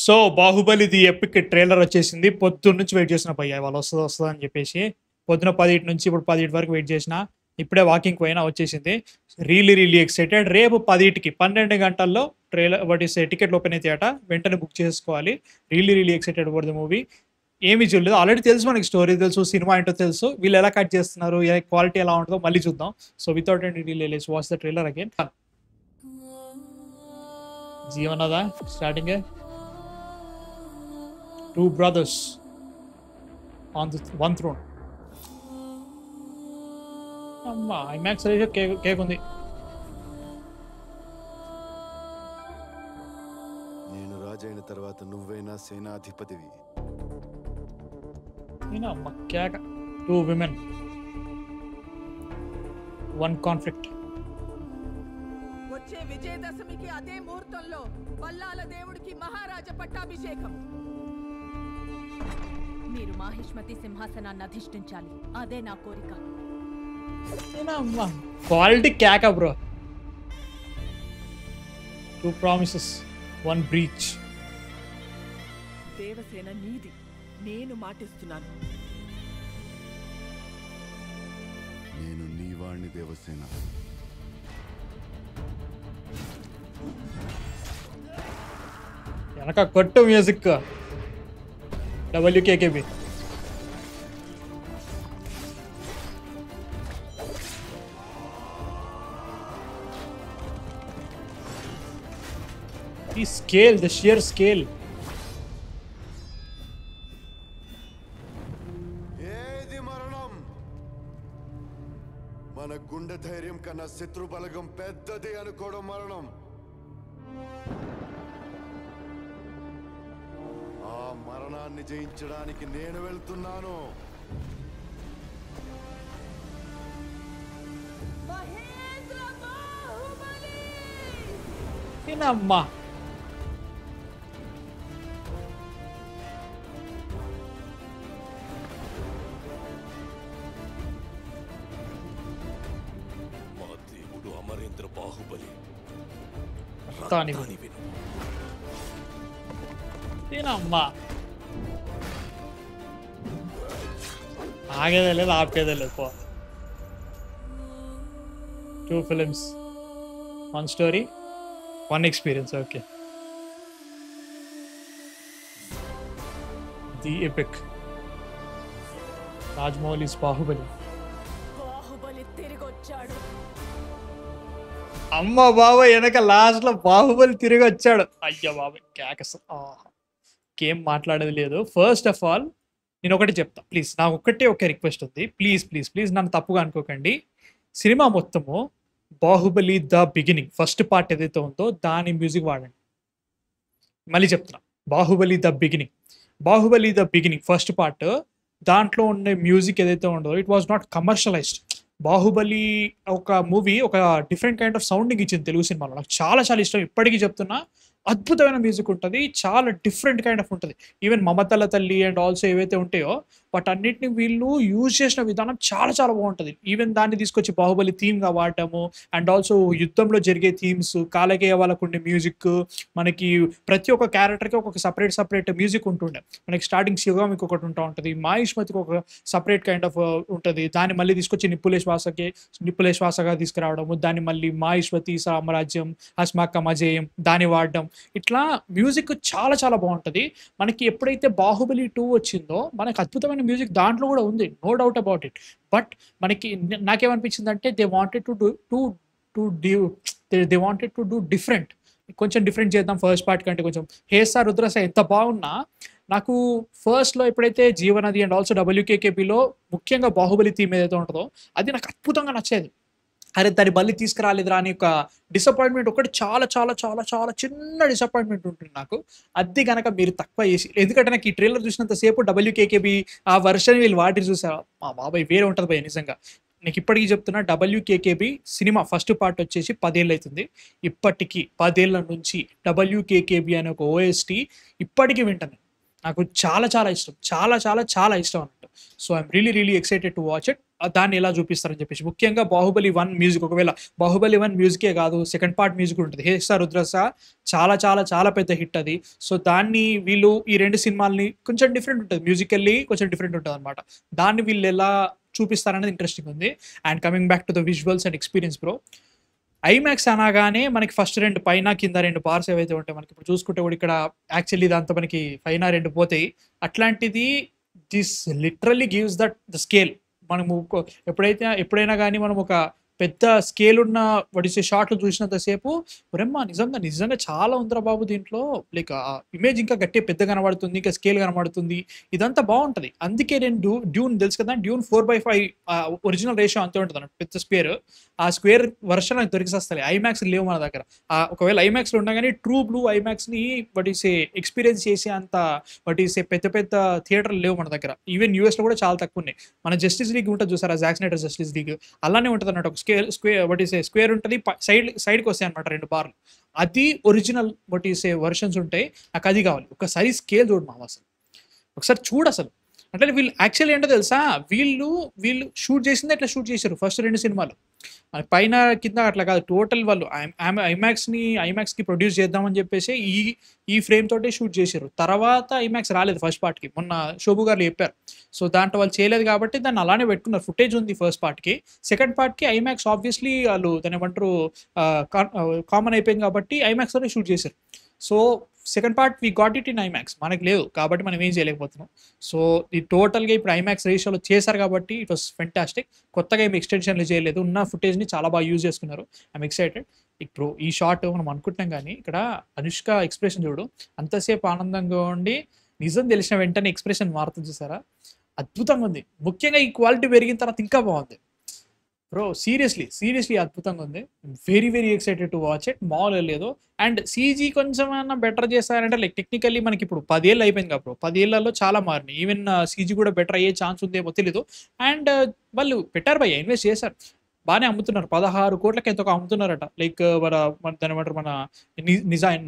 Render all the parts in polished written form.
So Baahubali the epic trailer వచ్చేసింది. పొద్దున్న నుంచి వెయిట్ చేసిన భయ్య వాళ్ళు వస్తుంది అని చెప్పేసి. పొద్దున 10 నుంచి ఇప్పుడు 10 వరకు వెయిట్ చేసిన. ఇప్పుడే వాకింగ్ పోయినా వచ్చేసింది. Really excited. రేపు 10కి 12 గంటల్లో ట్రైలర్ టికెట్లు ఓపెన్ అవుతాయట. వెంటనే బుక్ చేసుకోవాలి. Really excited for the movie. ఏమీ చూడలేదు, ఆల్రెడీ తెలుసు మనకి, స్టోరీ తెలుసు, సినిమా ఏంటో తెలుసు, వీళ్ళు ఎలా కట్ చేస్తున్నారు, క్వాలిటీ ఎలా ఉంటుందో మళ్ళీ చూద్దాం. So without any delay let's watch the trailer again. జీవనదా starting. Two brothers on the one throne. అమ్మా ఐమాక్స్ రేషియో కేక్ ఉంది. నేను రాజైన తర్వాత నువ్వైనా సేనాధిపతివి. నేను అమ్మ కేక. 2 women, 1 conflict. వచ్చే విజయదశమికి అదే ముహూర్తంలో బల్లాల దేవుడికి మహారాజ పట్టాభిషేకం. మీరు మాహిష్మతి సింహాసనాన్ని అధిష్ఠించాలి, అదే నా కోరిక. క్వాలిటీ కేక బ్రో. 2 promises, 1 breach. దేవసేన నీది, నేను మాటిస్తున్నాను. నేను నీవాణ్ణి దేవసేన. వెనక కొట్టు music. WKKB. The scale, the sheer scale. ఏది మరణం? మన గుండె ధైర్యం కన్నా శత్రు బలగం పెద్దది అనుకోవడం మరణం. ఆ మరణాన్ని జయించడానికి నేను వెళ్తున్నాను. అమ్మా మా దేవుడు అమరేంద్ర బాహుబలి. అమ్మా ఆగేదే లేదు, ఆపేదే లేదు. 2 films, 1 story, 1 experience. Okay. The epic. Rajmouli's Baahubali. Baahubali తిరిగి వచ్చాడు. అమ్మ బాబాయ్ వెనక లాస్ట్ లో బాహుబలి తిరిగి వచ్చాడు. అయ్యో బాబాయ్ కేకస్. ఏం మాట్లాడేది లేదు. ఫస్ట్ ఆఫ్ ఆల్ నేను ఒకటి చెప్తా ప్లీజ్, నాకు ఒక రిక్వెస్ట్ ఉంది. ప్లీజ్ నన్ను తప్పుగా అనుకోకండి. సినిమా మొత్తము Baahubali the beginning first part ఏదైతే ఉందో దాని మ్యూజిక్ వాడండి. మళ్ళీ చెప్తున్నా, Baahubali the beginning first part దాంట్లో ఉండే మ్యూజిక్ ఏదైతే ఉండదో it was not commercialised. Baahubali ఒక మూవీ ఒక డిఫరెంట్ కైండ్ ఆఫ్ సౌండింగ్ ఇచ్చింది తెలుగు సినిమాలో. నాకు చాలా ఇష్టం. ఇప్పటికీ చెప్తున్నా, అద్భుతమైన మ్యూజిక్ ఉంటుంది, చాలా డిఫరెంట్ కైండ్ ఆఫ్ ఉంటుంది. ఈవెన్ మమతల తల్లి అండ్ ఆల్సో ఏవైతే ఉంటాయో వాటన్నిటిని వీళ్ళు యూజ్ చేసిన విధానం చాలా బాగుంటుంది. ఈవెన్ దాన్ని తీసుకొచ్చి బాహుబలి థీమ్గా వాడటము అండ్ ఆల్సో యుద్ధంలో జరిగే థీమ్స్, కాలకేయ వాళ్ళకు ఉండే మ్యూజిక్, మనకి ప్రతి ఒక్క క్యారెక్టర్కి ఒక సపరేట్ మ్యూజిక్ ఉంటుండే. మనకి స్టార్టింగ్ శివగామికి ఒకటి ఉంటుంది, మాహిష్మతికి ఒక సపరేట్ కైండ్ ఆఫ్ ఉంటుంది. దాన్ని మళ్ళీ తీసుకొచ్చి నిప్పులే శ్వాసగా తీసుకురావడము, దాన్ని మళ్ళీ మాహిష్మతి సామ్రాజ్యం, హస్మాక్క మజేయం దాన్ని వాడడం. ఇట్లా మ్యూజిక్ చాలా బాగుంటుంది. మనకి ఎప్పుడైతే బాహుబలి 2 వచ్చిందో మనకి అద్భుతమైన మ్యూజిక్ దాంట్లో కూడా ఉంది, no doubt about it. But మనకి నాకేమనిపించింది అంటే they wanted to do different. కొంచెం డిఫరెంట్ చేద్దాం ఫస్ట్ పార్ట్ కంటే. కొంచెం హేసా రుద్రస ఎంత బాగున్నా నాకు ఫస్ట్లో ఎప్పుడైతే జీవనది అండ్ ఆల్సో WKKBలో ముఖ్యంగా బాహుబలి థీమ్ ఏదైతే ఉంటుందో అది నాకు అద్భుతంగా నచ్చేది. అరే దాన్ని మళ్ళీ తీసుకురాలేదురా అని ఒక డిసప్పాయింట్మెంట్ ఒకటి చాలా చిన్న డిసప్పాయింట్మెంట్ ఉంటుంది నాకు. అది కనుక మీరు తక్కువ చేసి, ఎందుకంటే నాకు ఈ ట్రైలర్ చూసినంతసేపు WKKB ఆ వర్షన్ వీళ్ళు వాటి చూసారు, మా బాబాయ్ వేరే ఉంటుంది భయ నిజంగా. నీకు ఇప్పటికీ చెప్తున్నా, WKKB సినిమా ఫస్ట్ పార్ట్ వచ్చేసి 10 ఏళ్ళు అవుతుంది. ఇప్పటికీ 10 ఏళ్ళ నుంచి WKKB అనే ఒక OST ఇప్పటికీ వింటాను. నాకు చాలా ఇష్టం, చాలా ఇష్టం అన్నట్టు. So I'm really excited to watch it. దాన్ని ఎలా చూపిస్తారని చెప్పేసి. ముఖ్యంగా బాహుబలి 1 మ్యూజిక్, ఒకవేళ బాహుబలి 1 మ్యూజికే కాదు సెకండ్ పార్ట్ మ్యూజిక్ ఉంటుంది, హేసా రుద్రస, చాలా చాలా చాలా పెద్ద హిట్ అది. సో దాన్ని వీళ్ళు ఈ 2 సినిమాల్ని కొంచెం డిఫరెంట్ ఉంటుంది, మ్యూజికల్లీ కొంచెం డిఫరెంట్ ఉంటుంది అనమాట. దాన్ని వీళ్ళు ఎలా చూపిస్తారనేది ఇంట్రెస్టింగ్ ఉంది. And coming back to the visuals and experience bro, IMAX అనగానే మనకి ఫస్ట్ 2 పైన కింద 2 బార్స్ ఏవైతే ఉంటాయి మనకి ఇప్పుడు చూసుకుంటే కూడా ఇక్కడ యాక్చువల్లీ దాంతో మనకి పైన 2 పోతాయి. అట్లాంటిది this literally gives that the scale. మనము ఎప్పుడైనా కానీ మనం ఒక పెద్ద స్కేల్ ఉన్న వడిసే షాట్లు చూసినంతసేపు ఒరేమ్మా నిజంగా చాలా ఉందిరా బాబు దీంట్లో, లైక్ ఇమేజ్ ఇంకా గట్టిగా పెద్ద కనబడుతుంది, ఇంకా స్కేల్ కనబడుతుంది, ఇదంతా బాగుంటుంది. అందుకే నేను డ్యూన్ తెలుసు కదా, డ్యూన్ 4:5 ఒరిజినల్ రేషియో అంతే ఉంటుంది అన్నట్టు, పెద్ద స్క్వేర్. ఆ స్క్వేర్ వర్షన్ నాకు దొరికిస్తాయి. ఐమాక్స్ లేవు మన దగ్గర. ఒకవేళ ఐమాక్స్లో ఉన్నా కానీ ట్రూ బ్లూ ఐమాక్స్ని వడిసే ఎక్స్పీరియన్స్ చేసే అంత వడిసే పెద్ద థియేటర్లు లేవు మన దగ్గర. ఈవెన్ యూఎస్లో కూడా చాలా తక్కువ ఉన్నాయి. మన జస్టిస్ లీగ్ ఉంటుంది చూసారా, జాక్ స్నైడర్ జస్టిస్ లీగ్, అలానే ఉంటుంది అన్నట్టు. ఒక స్క్వేర్ ఉంటుంది, సైడ్కి వస్తాయి అనమాట 2 బార్లు. అది ఒరిజినల్ వర్షన్స్ ఉంటాయి. నాకు అది కావాలి. ఒకసారి స్కేల్ చూడు మామ, ఒకసారి చూడు అసలు. అంటే వీళ్ళు యాక్చువల్లీ ఏంటో తెలుసా, వీళ్ళు షూట్ చేసింది ఎట్లా షూట్ చేశారు ఫస్ట్ 2 సినిమాలు, పైన కింద అట్లా కాదు, టోటల్ వాళ్ళు ఐమాక్స్కి ప్రొడ్యూస్ చేద్దామని చెప్పేసి ఈ ఫ్రేమ్ తోటే షూట్ చేశారు. తర్వాత ఐమాక్స్ రాలేదు ఫస్ట్ పార్ట్కి, మొన్న శోభు గారు చెప్పారు. సో దాంట్లో వాళ్ళు చేయలేదు కాబట్టి దాన్ని అలానే పెట్టుకున్నారు. ఫుటేజ్ ఉంది ఫస్ట్ పార్ట్కి. సెకండ్ పార్ట్కి ఐమాక్స్ ఆబ్వియస్లీ వాళ్ళు దాని ఏమంటారు కామన్ అయిపోయింది కాబట్టి ఐమాక్స్తోనే షూట్ చేశారు. So second part we got it in IMAX, మనకి లేదు కాబట్టి మనం ఏం చేయలేకపోతున్నాం. సో ఈ టోటల్గా ఇప్పుడు ఐమాక్స్ రేషియోలో చేశారు కాబట్టి ఇట్ వాస్ ఫెంటాస్టిక్. కొత్తగా ఏమి ఎక్స్టెన్షన్లు చేయలేదు, ఉన్న ఫుటేజ్ని చాలా బాగా యూజ్ చేసుకున్నారు. I'm excited. ఇప్పుడు ఈ షాట్ మనం అనుకుంటున్నాం కానీ ఇక్కడ అనుష్క ఎక్స్ప్రెషన్ చూడు, అంతసేపు ఆనందంగా ఉండి నిజం తెలిసిన వెంటనే ఎక్స్ప్రెషన్ మారుతుంది చూసారా, అద్భుతంగా ఉంది. ముఖ్యంగా ఈ క్వాలిటీ పెరిగిన తర్వాత ఇంకా బాగుంది బ్రో. సీరియస్లీ అద్భుతంగా ఉంది. Very excited to watch it. మామూలు లేదు. అండ్ సీజీ కొంచెం ఏమన్నా బెటర్ చేస్తారంటే లైక్ టెక్నికల్లీ మనకి ఇప్పుడు 10 ఏళ్ళు అయిపోయింది కదా బ్రో, 10 ఏళ్లలో చాలా మారినాయి. ఈవెన్ సీజీ కూడా బెటర్ అయ్యే ఛాన్స్ ఉందేమో తెలీదు. అండ్ వాళ్ళు పెట్టారు భయ్య, ఇన్వెస్ట్ చేశారు, బాగానే అమ్ముతున్నారు. 16 కోట్లకి ఎంతో అమ్ముతున్నారట. లైక్ దాని ఏమంటారు మన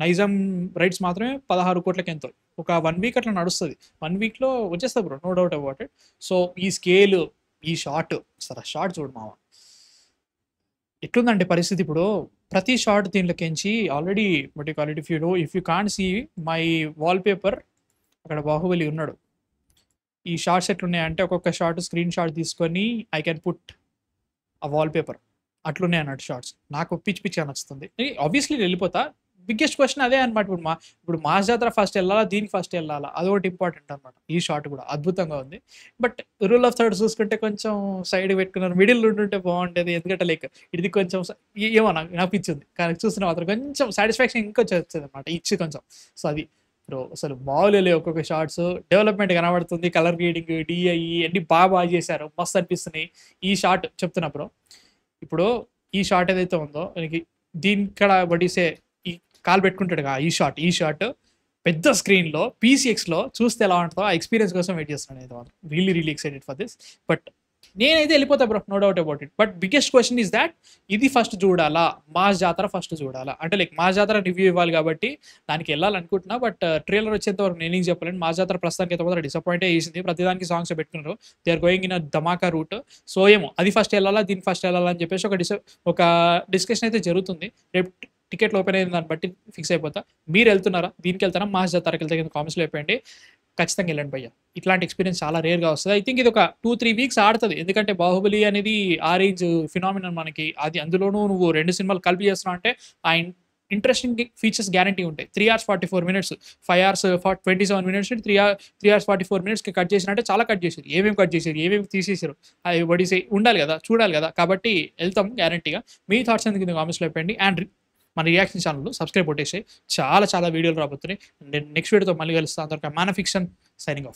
నైజాం రైట్స్ మాత్రమే 16 కోట్లకి ఎంతో. ఒక 1 వీక్ అట్లా నడుస్తుంది. 1 వీక్లో వచ్చేస్తుంది bro, no doubt about it. So ఈ స్కేల్, ఈ షాట్, సరే షాట్ చూడు మామ ఎట్లుందంటే పరిస్థితి. ఇప్పుడు ప్రతి షాట్ దీంట్లోకించి already but quality if you can't see my wallpaper, అక్కడ బాహుబలి ఉన్నాడు. ఈ షార్ట్స్ ఎట్లున్నాయంటే ఒక్కొక్క షార్ట్ స్క్రీన్ షాట్ తీసుకొని I can put a wallpaper, అట్లున్నాయి అన్నట్టు షార్ట్స్. నాకు పిచ్చి నచ్చుతుంది. ఆబ్వియస్లీ వెళ్ళిపోతా. బిగ్గెస్ట్ క్వశ్చన్ అదే అనమాట. ఇప్పుడు మాస్ జాతర ఫస్ట్ వెళ్ళాలా, దీనికి ఫస్ట్ వెళ్ళాలా, అదొకటి ఇంపార్టెంట్ అనమాట. ఈ షాట్ కూడా అద్భుతంగా ఉంది. బట్ రూల్ ఆఫ్ థర్డ్స్ చూసుకుంటే కొంచెం సైడ్ పెట్టుకున్నారు, మిడిల్ ఉంటుంటే బాగుంటుంది. ఎందుకంటే లైక్ ఇది కొంచెం ఏమో నాకు ఇచ్చింది, కానీ చూస్తున్న మాత్రం కొంచెం సాటిస్ఫాక్షన్ ఇంకొంచెం వచ్చేది అనమాట, ఇచ్చి కొంచెం. సో అది బ్రో అసలు బాగులే ఒక్కొక్క షార్ట్స్, డెవలప్మెంట్ కనబడుతుంది, కలర్ గ్రేడింగ్, డిఐ అన్ని బాగా చేశారు, మస్తు అనిపిస్తున్నాయి. ఈ షాట్ చెప్తున్నా బ్రో, ఇప్పుడు ఈ షాట్ ఏదైతే ఉందో దీనిక్కడ బడిసే కాల్ పెట్టుకుంటాడు ఈ షాట్ పెద్ద స్క్రీన్లో PCXలో చూస్తే ఎలా ఉంటుందో ఆ ఎక్స్పీరియన్స్ కోసం వెయిట్ చేస్తున్నాను. అయితే మాత్రం really excited for this. But నేనైతే వెళ్ళిపోతా bro, no doubt about it. But biggest question is that ఇది ఫస్ట్ చూడాలా, మాస్ జాతర ఫస్ట్ చూడాలా? అంటే లైక్ మాస్ జాతర రివ్యూ ఇవ్వాలి కాబట్టి దానికి వెళ్ళాలనుకుంటున్నా. బట్ ట్రైలర్ వచ్చేంత వరకు నేను ఏం చెప్పలేను. మాస్ జాతర ప్రస్తుతానికి అయితే మాత్రం డిసప్పాయింట్ చేసింది. ప్రతిదానికి సాంగ్స్ పెట్టుకున్నారు, they are going in a Dhamaka route. So ఏమో అది ఫస్ట్ వెళ్ళాలా, దీనికి ఫస్ట్ వెళ్ళాలా అని చెప్పేసి ఒక డిస్కషన్ అయితే జరుగుతుంది. రేపు టికెట్లు ఓపెన్ అయిన దాన్ని బట్టి ఫిక్స్ అయిపోతా. మీరు వెళ్తున్నారా, దీనికి వెళ్తారా, మాస్ జాతరకి వెళ్తే కింద కామెంట్స్లో అయిపోయింది. ఖచ్చితంగా వెళ్ళండి భయ్య. ఇట్లాంటి ఎక్స్పీరియన్స్ చాలా రేర్గా వస్తుంది. ఐ థింక్ ఇది ఒక 2-3 వీక్స్ ఆడుతుంది. ఎందుకంటే బాహుబలి అనేది ఆ రేంజ్ ఫినామినన్ మనకి. అది అందులోనూ నువ్వు 2 సినిమాలు కలిపి చేస్తున్నావు అంటే ఆ ఇంట్రెస్టింగ్ ఫీచర్స్ గ్యారంటీ ఉంటాయి. 3 hours 44 minutes, 5 hours 27 minutes, 3 hours 44 minutesకి cut చేసినట్టే చాలా కట్ చేశారు. ఏమేమి కట్ చేశారు, ఏమేమి తీసేసారు, అది వడిసే ఉండాలి కదా, చూడాలి కదా. కాబట్టి వెళ్తాం గ్యారంటీగా. మీ థాట్స్ ఎందుకు కింద కామెంట్స్లో అయిపోయింది. అండ్ మన రియాక్షన్ ఛానల్ సబ్స్క్రైబ్ కొట్టేసి చాలా వీడియోలు రాబోతున్నాయి. నేను నెక్స్ట్ వీడియోతో మళ్ళీ కలుస్తాను. అంతవరకు man of fiction signing off.